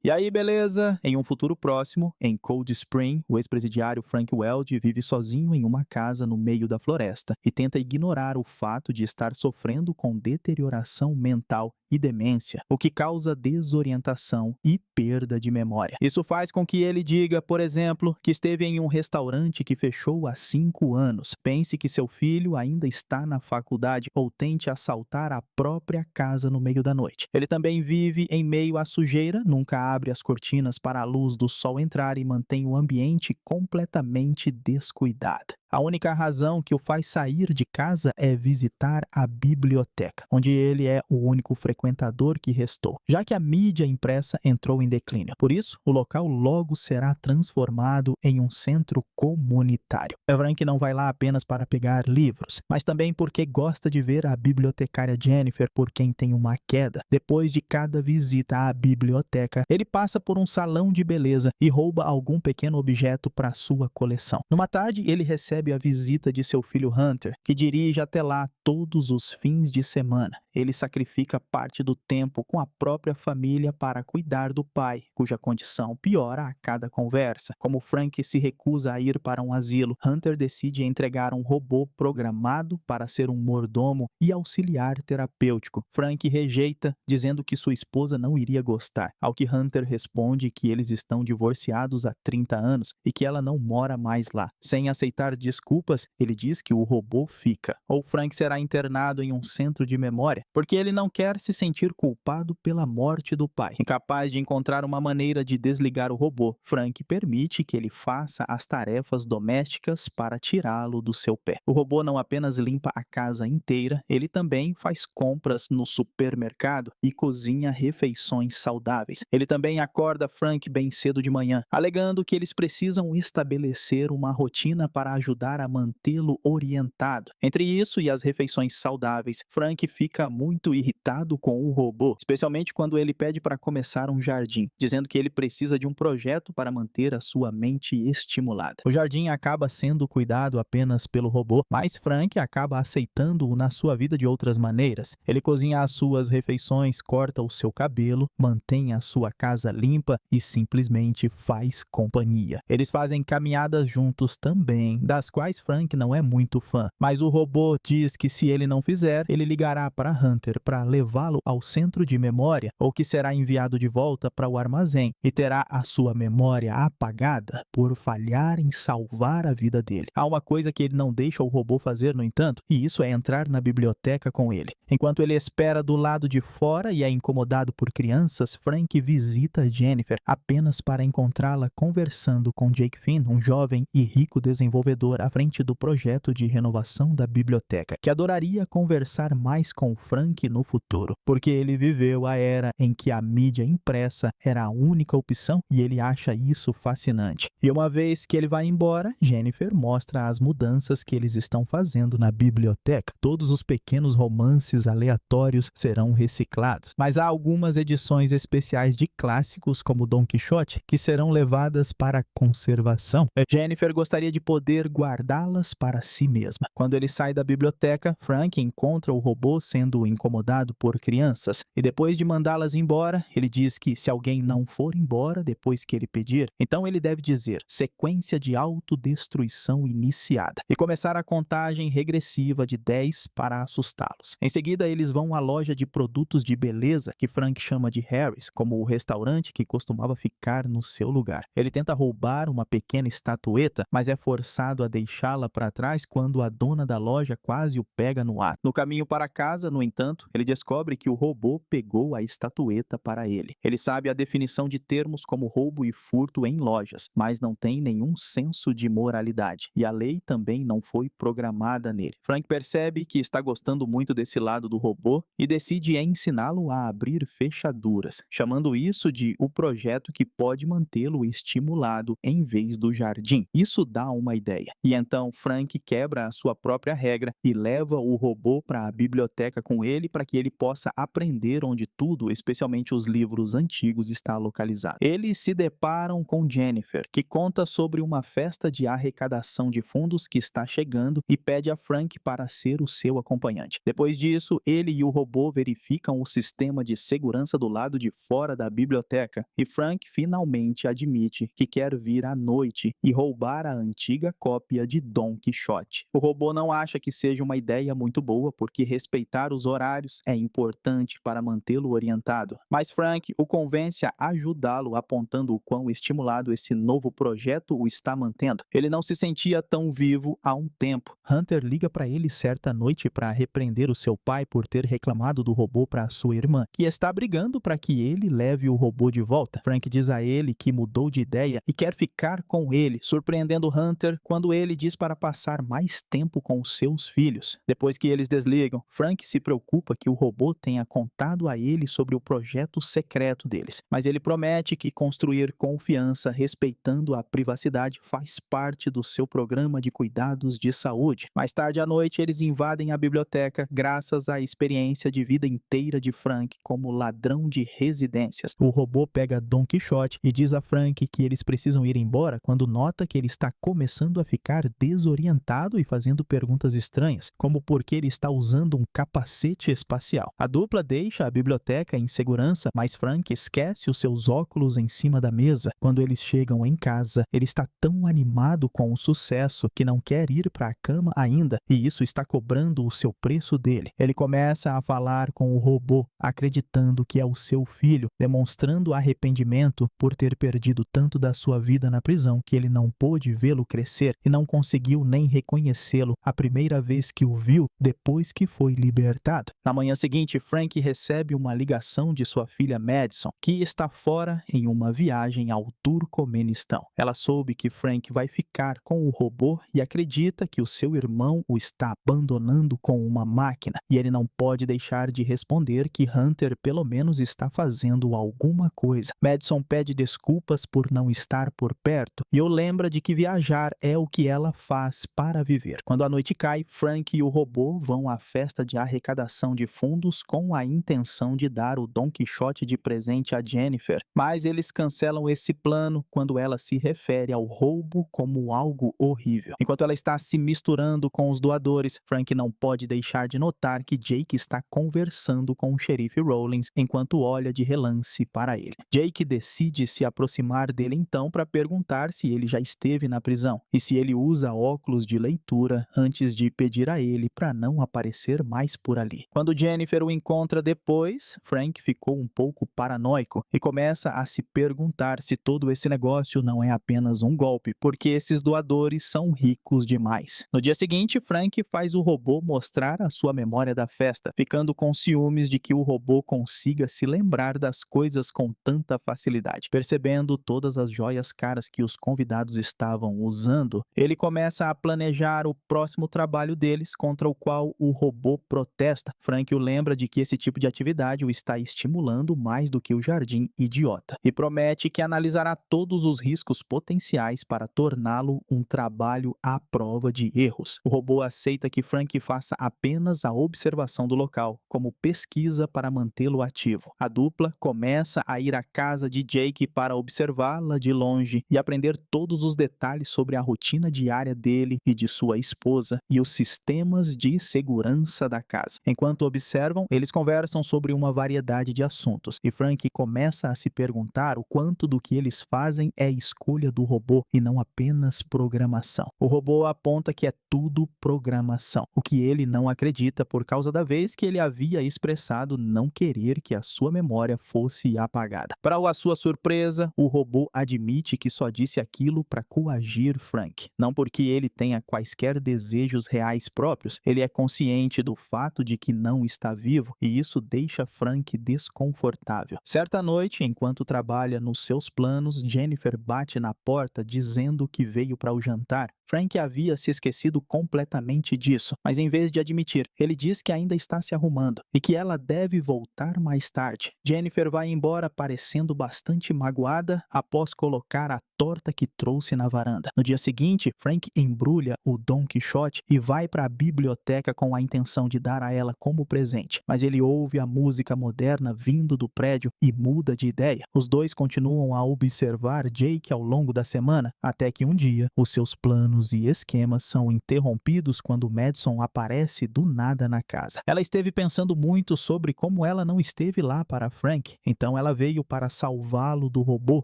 E aí, beleza? Em um futuro próximo, em Cold Spring, o ex-presidiário Frank Weld vive sozinho em uma casa no meio da floresta e tenta ignorar o fato de estar sofrendo com deterioração mental e demência, o que causa desorientação e perda de memória. Isso faz com que ele diga, por exemplo, que esteve em um restaurante que fechou há 5 anos, pense que seu filho ainda está na faculdade ou tente assaltar a própria casa no meio da noite. Ele também vive em meio à sujeira, nunca abre as cortinas para a luz do sol entrar e mantém o ambiente completamente descuidado. A única razão que o faz sair de casa é visitar a biblioteca, onde ele é o único frequentador que restou, já que a mídia impressa entrou em declínio. Por isso, o local logo será transformado em um centro comunitário. Frank não vai lá apenas para pegar livros, mas também porque gosta de ver a bibliotecária Jennifer, por quem tem uma queda. Depois de cada visita à biblioteca, ele passa por um salão de beleza e rouba algum pequeno objeto para sua coleção. Numa tarde, ele recebe a visita de seu filho Hunter, que dirige até lá todos os fins de semana. Ele sacrifica parte do tempo com a própria família para cuidar do pai, cuja condição piora a cada conversa. Como Frank se recusa a ir para um asilo, Hunter decide entregar um robô programado para ser um mordomo e auxiliar terapêutico. Frank rejeita, dizendo que sua esposa não iria gostar, ao que Hunter responde que eles estão divorciados há 30 anos e que ela não mora mais lá. Sem aceitar desculpas, ele diz que o robô fica. Ou Frank será internado em um centro de memória, porque ele não quer se sentir culpado pela morte do pai. Incapaz de encontrar uma maneira de desligar o robô, Frank permite que ele faça as tarefas domésticas para tirá-lo do seu pé. O robô não apenas limpa a casa inteira, ele também faz compras no supermercado e cozinha refeições saudáveis. Ele também acorda Frank bem cedo de manhã, alegando que eles precisam estabelecer uma rotina para ajudar a mantê-lo orientado. Entre isso e as refeições saudáveis, Frank fica muito irritado com o robô, especialmente quando ele pede para começar um jardim, dizendo que ele precisa de um projeto para manter a sua mente estimulada. O jardim acaba sendo cuidado apenas pelo robô, mas Frank acaba aceitando-o na sua vida de outras maneiras. Ele cozinha as suas refeições, corta o seu cabelo, mantém a sua casa limpa e simplesmente faz companhia. Eles fazem caminhadas juntos também, das quais Frank não é muito fã, mas o robô diz que se ele não fizer, ele ligará para Hunter para levá-lo ao centro de memória ou que será enviado de volta para o armazém e terá a sua memória apagada por falhar em salvar a vida dele. Há uma coisa que ele não deixa o robô fazer, no entanto, e isso é entrar na biblioteca com ele. Enquanto ele espera do lado de fora e é incomodado por crianças, Frank visita Jennifer apenas para encontrá-la conversando com Jake Finn, um jovem e rico desenvolvedor à frente do projeto de renovação da biblioteca, que adoraria conversar mais com Frank no futuro, porque ele viveu a era em que a mídia impressa era a única opção e ele acha isso fascinante. E uma vez que ele vai embora, Jennifer mostra as mudanças que eles estão fazendo na biblioteca. Todos os pequenos romances aleatórios serão reciclados, mas há algumas edições especiais de clássicos como Dom Quixote que serão levadas para conservação. Jennifer gostaria de poder guardá-las para si mesma. Quando ele sai da biblioteca, Frank encontra o robô sendo incomodado por crianças e depois de mandá-las embora, ele diz que se alguém não for embora depois que ele pedir, então ele deve dizer sequência de autodestruição iniciada e começar a contagem regressiva de 10 para assustá-los. Em seguida, eles vão à loja de produtos de beleza que Frank chama de Harry's, como o restaurante que costumava ficar no seu lugar. Ele tenta roubar uma pequena estatueta, mas é forçado a deixá-la para trás quando a dona da loja quase o pega no ato. No caminho para casa, no entanto, ele descobre que o robô pegou a estatueta para ele. Ele sabe a definição de termos como roubo e furto em lojas, mas não tem nenhum senso de moralidade, e a lei também não foi programada nele. Frank percebe que está gostando muito desse lado do robô e decide ensiná-lo a abrir fechaduras, chamando isso de o projeto que pode mantê-lo estimulado em vez do jardim. Isso dá uma ideia. E então Frank quebra a sua própria regra e leva o robô para a biblioteca com ele para que ele possa aprender onde tudo, especialmente os livros antigos, está localizado. Eles se deparam com Jennifer, que conta sobre uma festa de arrecadação de fundos que está chegando e pede a Frank para ser o seu acompanhante. Depois disso, ele e o robô verificam o sistema de segurança do lado de fora da biblioteca e Frank finalmente admite que quer vir à noite e roubar a antiga cópia de Don Quixote. O robô não acha que seja uma ideia muito boa porque respeitar os horários é importante para mantê-lo orientado, mas Frank o convence a ajudá-lo, apontando o quão estimulado esse novo projeto o está mantendo. Ele não se sentia tão vivo há um tempo. Hunter liga para ele certa noite para repreender o seu pai por ter reclamado do robô para sua irmã, que está brigando para que ele leve o robô de volta. Frank diz a ele que mudou de ideia e quer ficar com ele, surpreendendo Hunter quando ele diz para passar mais tempo com os seus filhos. Depois que eles desligam, Frank se preocupa que o robô tenha contado a ele sobre o projeto secreto deles, mas ele promete que construir confiança respeitando a privacidade faz parte do seu programa de cuidados de saúde. Mais tarde à noite, eles invadem a biblioteca graças à experiência de vida inteira de Frank como ladrão de residências. O robô pega Don Quixote e diz a Frank que eles precisam ir embora quando nota que ele está começando a ficar desorientado e fazendo perguntas estranhas, como por que ele está usando um capacete espacial. A dupla deixa a biblioteca em segurança, mas Frank esquece os seus óculos em cima da mesa. Quando eles chegam em casa, ele está tão animado com o sucesso que não quer ir para a cama ainda, e isso está cobrando o seu preço dele. Ele começa a falar com o robô, acreditando que é o seu filho, demonstrando arrependimento por ter perdido tanto da sua vida na prisão que ele não pôde vê-lo crescer e não conseguiu nem reconhecê-lo a primeira vez que o viu depois que foi libertado. Na manhã seguinte, Frank recebe uma ligação de sua filha Madison, que está fora em uma viagem ao Turcomenistão. Ela soube que Frank vai ficar com o robô e acredita que o seu irmão o está abandonando com uma máquina, e ele não pode deixar de responder que Hunter pelo menos está fazendo alguma coisa. Madison pede desculpas por não estar por perto e o lembra de que viajar é o que ela faz para viver. Quando a noite cai, Frank e o robô vão à festa de arrecadação de fundos com a intenção de dar o Don Quixote de presente a Jennifer, mas eles cancelam esse plano quando ela se refere ao roubo como algo horrível. Enquanto ela está se misturando com os doadores, Frank não pode deixar de notar que Jake está conversando com o xerife Rawlins enquanto olha de relance para ele. Jake decide se aproximar dele então para perguntar se ele já esteve na prisão e se ele usa óculos de leitura antes de pedir a ele para não aparecer mais por ali. Quando Jennifer o encontra depois, Frank ficou um pouco paranoico e começa a se perguntar se todo esse negócio não é apenas um golpe, porque esses doadores são ricos demais. No dia seguinte, Frank faz o robô mostrar a sua memória da festa, ficando com ciúmes de que o robô consiga se lembrar das coisas com tanta facilidade. Percebendo todas as joias caras que os convidados estavam usando, ele começa a planejar o próximo trabalho deles, contra o qual o robô protesta. Frank o lembra de que esse tipo de atividade o está estimulando mais do que o jardim idiota, e promete que analisará todos os riscos potenciais para torná-lo um trabalho à prova de erros. O robô aceita que Frank faça apenas a observação do local, como pesquisa para mantê-lo ativo. A dupla começa a ir à casa de Jake para observá-la de longe e aprender todos os detalhes sobre a rotina diária dele e de sua esposa e os sistemas de segurança da casa. Enquanto observam, eles conversam sobre uma variedade de assuntos, e Frank começa a se perguntar o quanto do que eles fazem é escolha do robô e não apenas programação. O robô aponta que é tudo programação, o que ele não acredita por causa da vez que ele havia expressado não querer que a sua memória fosse apagada. Para a sua surpresa, o robô admite que só disse aquilo para coagir Frank. Não porque ele tenha quaisquer desejos reais próprios, ele é consciente do fato de que não está vivo, e isso deixa Frank desconfortável. Certa noite, enquanto trabalha nos seus planos, Jennifer bate na porta dizendo que veio para o jantar. Frank havia se esquecido completamente disso, mas em vez de admitir, ele diz que ainda está se arrumando e que ela deve voltar mais tarde. Jennifer vai embora parecendo bastante magoada após colocar a torta que trouxe na varanda. No dia seguinte, noite, Frank embrulha o Dom Quixote e vai para a biblioteca com a intenção de dar a ela como presente, mas ele ouve a música moderna vindo do prédio e muda de ideia. Os dois continuam a observar Jake ao longo da semana, até que um dia os seus planos e esquemas são interrompidos quando Madison aparece do nada na casa. Ela esteve pensando muito sobre como ela não esteve lá para Frank, então ela veio para salvá-lo do robô,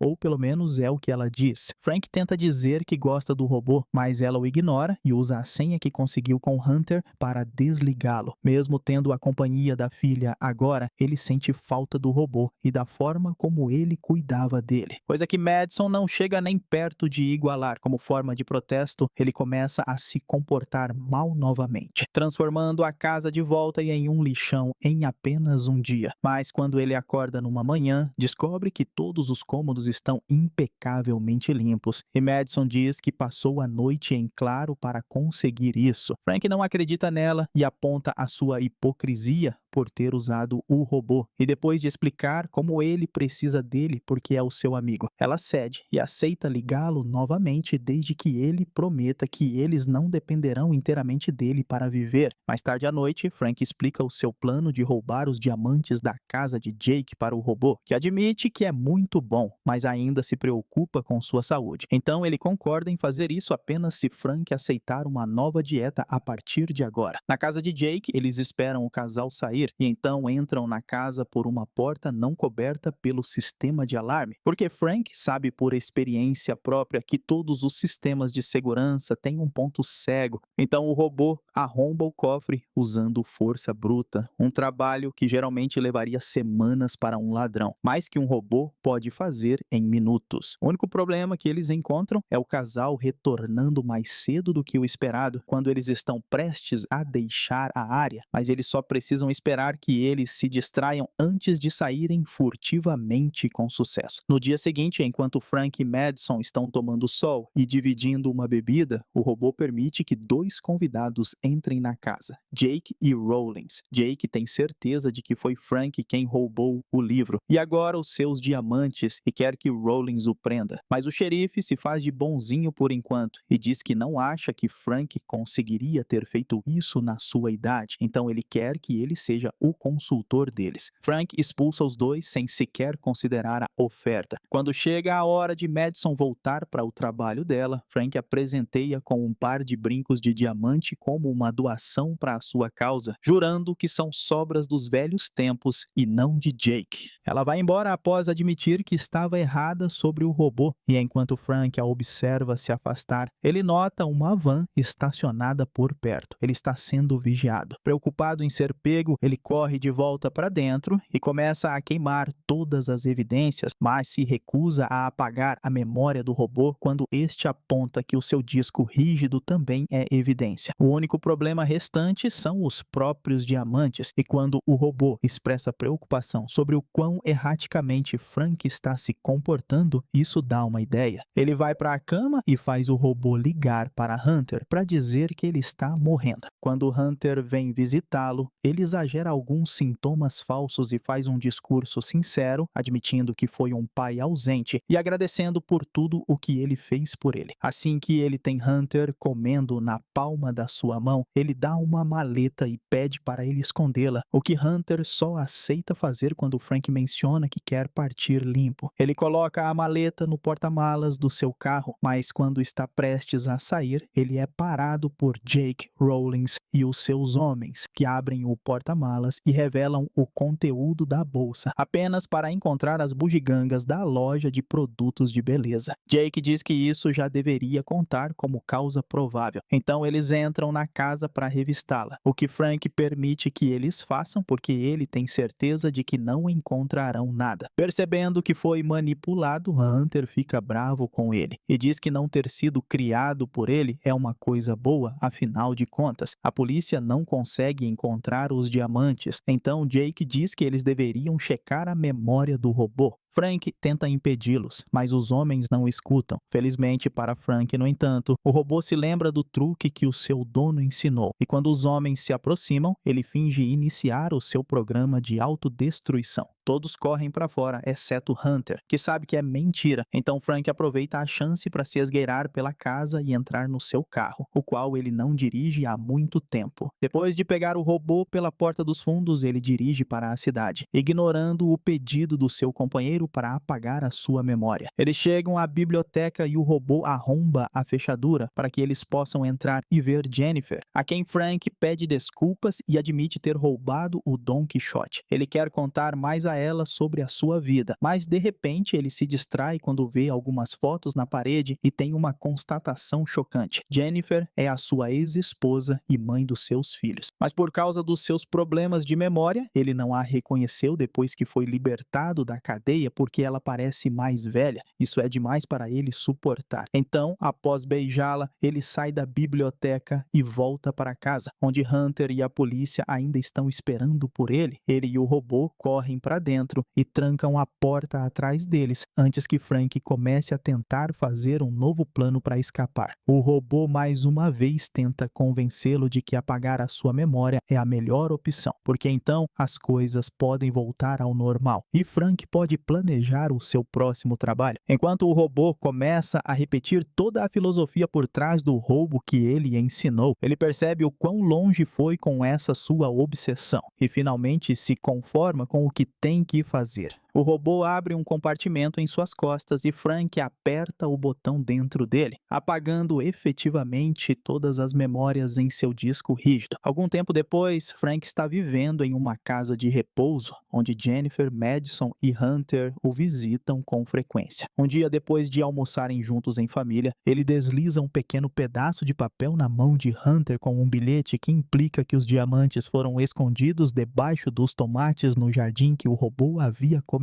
ou pelo menos é o que ela diz. Frank tenta dizer que gosta do robô, mas ela o ignora e usa a senha que conseguiu com Hunter para desligá-lo. Mesmo tendo a companhia da filha agora, ele sente falta do robô e da forma como ele cuidava dele. Coisa que Madison não chega nem perto de igualar. Como forma de protesto, ele começa a se comportar mal novamente, transformando a casa de volta em um lixão em apenas um dia. Mas quando ele acorda numa manhã, descobre que todos os cômodos estão impecavelmente limpos, e Madison diz que passou a noite em claro para conseguir isso. Frank não acredita nela e aponta a sua hipocrisia por ter usado o robô, e depois de explicar como ele precisa dele porque é o seu amigo, ela cede e aceita ligá-lo novamente desde que ele prometa que eles não dependerão inteiramente dele para viver. Mais tarde à noite, Frank explica o seu plano de roubar os diamantes da casa de Jake para o robô, que admite que é muito bom, mas ainda se preocupa com sua saúde. Então ele concorda em fazer isso apenas se Frank aceitar uma nova dieta a partir de agora. Na casa de Jake, eles esperam o casal sair e então entram na casa por uma porta não coberta pelo sistema de alarme, porque Frank sabe por experiência própria que todos os sistemas de segurança têm um ponto cego. Então o robô arromba o cofre usando força bruta, um trabalho que geralmente levaria semanas para um ladrão, mas que um robô pode fazer em minutos. O único problema que eles encontram é o casal retornando mais cedo do que o esperado, quando eles estão prestes a deixar a área, mas eles só precisam esperar que eles se distraiam antes de saírem furtivamente com sucesso. No dia seguinte, enquanto Frank e Madison estão tomando sol e dividindo uma bebida, o robô permite que dois convidados entrem na casa, Jake e Rawlins. Jake tem certeza de que foi Frank quem roubou o livro e agora os seus diamantes e quer que Rawlins o prenda. Mas o xerife se faz de bonzinho por enquanto e diz que não acha que Frank conseguiria ter feito isso na sua idade, então ele quer que ele seja o consultor deles. Frank expulsa os dois sem sequer considerar a oferta. Quando chega a hora de Madison voltar para o trabalho dela, Frank a presenteia com um par de brincos de diamante como uma doação para a sua causa, jurando que são sobras dos velhos tempos e não de Jake. Ela vai embora após admitir que estava errada sobre o robô, e enquanto Frank a observa se afastar, ele nota uma van estacionada por perto. Ele está sendo vigiado. Preocupado em ser pego, ele corre de volta para dentro e começa a queimar todas as evidências, mas se recusa a apagar a memória do robô quando este aponta que o seu disco rígido também é evidência. O único problema restante são os próprios diamantes, e quando o robô expressa preocupação sobre o quão erraticamente Frank está se comportando, isso dá uma ideia. Ele vai para a cama e faz o robô ligar para Hunter para dizer que ele está morrendo. Quando Hunter vem visitá-lo, ele exagera alguns sintomas falsos e faz um discurso sincero, admitindo que foi um pai ausente e agradecendo por tudo o que ele fez por ele. Assim que ele tem Hunter comendo na palma da sua mão, ele dá uma maleta e pede para ele escondê-la, o que Hunter só aceita fazer quando Frank menciona que quer partir limpo. Ele coloca a maleta no porta-malas do seu carro, mas quando está prestes a sair, ele é parado por Jake, Rawlins e os seus homens, que abrem o porta-malas e revelam o conteúdo da bolsa, apenas para encontrar as bugigangas da loja de produtos de beleza. Jake diz que isso já deveria contar como causa provável, então eles entram na casa para revistá-la, o que Frank permite que eles façam porque ele tem certeza de que não encontrarão nada. Percebendo que foi manipulado, Hunter fica bravo com ele e diz que não ter sido criado por ele é uma coisa boa, afinal de contas, a polícia não consegue encontrar os diamantes, então Jake diz que eles deveriam checar a memória do robô. Frank tenta impedi-los, mas os homens não escutam. Felizmente para Frank, no entanto, o robô se lembra do truque que o seu dono ensinou, e quando os homens se aproximam, ele finge iniciar o seu programa de autodestruição. Todos correm para fora, exceto Hunter, que sabe que é mentira. Então Frank aproveita a chance para se esgueirar pela casa e entrar no seu carro, o qual ele não dirige há muito tempo. Depois de pegar o robô pela porta dos fundos, ele dirige para a cidade, ignorando o pedido do seu companheiro para apagar a sua memória. Eles chegam à biblioteca e o robô arromba a fechadura para que eles possam entrar e ver Jennifer, a quem Frank pede desculpas e admite ter roubado o Don Quixote. Ele quer contar mais a ela sobre a sua vida, mas de repente ele se distrai quando vê algumas fotos na parede e tem uma constatação chocante. Jennifer é a sua ex-esposa e mãe dos seus filhos. Mas por causa dos seus problemas de memória, ele não a reconheceu depois que foi libertado da cadeia porque ela parece mais velha. Isso é demais para ele suportar. Então, após beijá-la, ele sai da biblioteca e volta para casa, onde Hunter e a polícia ainda estão esperando por ele. Ele e o robô correm para dentro e trancam a porta atrás deles antes que Frank comece a tentar fazer um novo plano para escapar. O robô mais uma vez tenta convencê-lo de que apagar a sua memória é a melhor opção, porque então as coisas podem voltar ao normal e Frank pode planejar o seu próximo trabalho. Enquanto o robô começa a repetir toda a filosofia por trás do roubo que ele ensinou, ele percebe o quão longe foi com essa sua obsessão e finalmente se conforma com o que tem que fazer. O robô abre um compartimento em suas costas e Frank aperta o botão dentro dele, apagando efetivamente todas as memórias em seu disco rígido. Algum tempo depois, Frank está vivendo em uma casa de repouso, onde Jennifer, Madison e Hunter o visitam com frequência. Um dia depois de almoçarem juntos em família, ele desliza um pequeno pedaço de papel na mão de Hunter com um bilhete que implica que os diamantes foram escondidos debaixo dos tomates no jardim que o robô havia começado.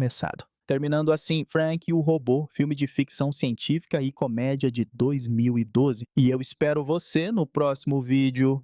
Terminando assim, Frank e o Robô, filme de ficção científica e comédia de 2012. E eu espero você no próximo vídeo.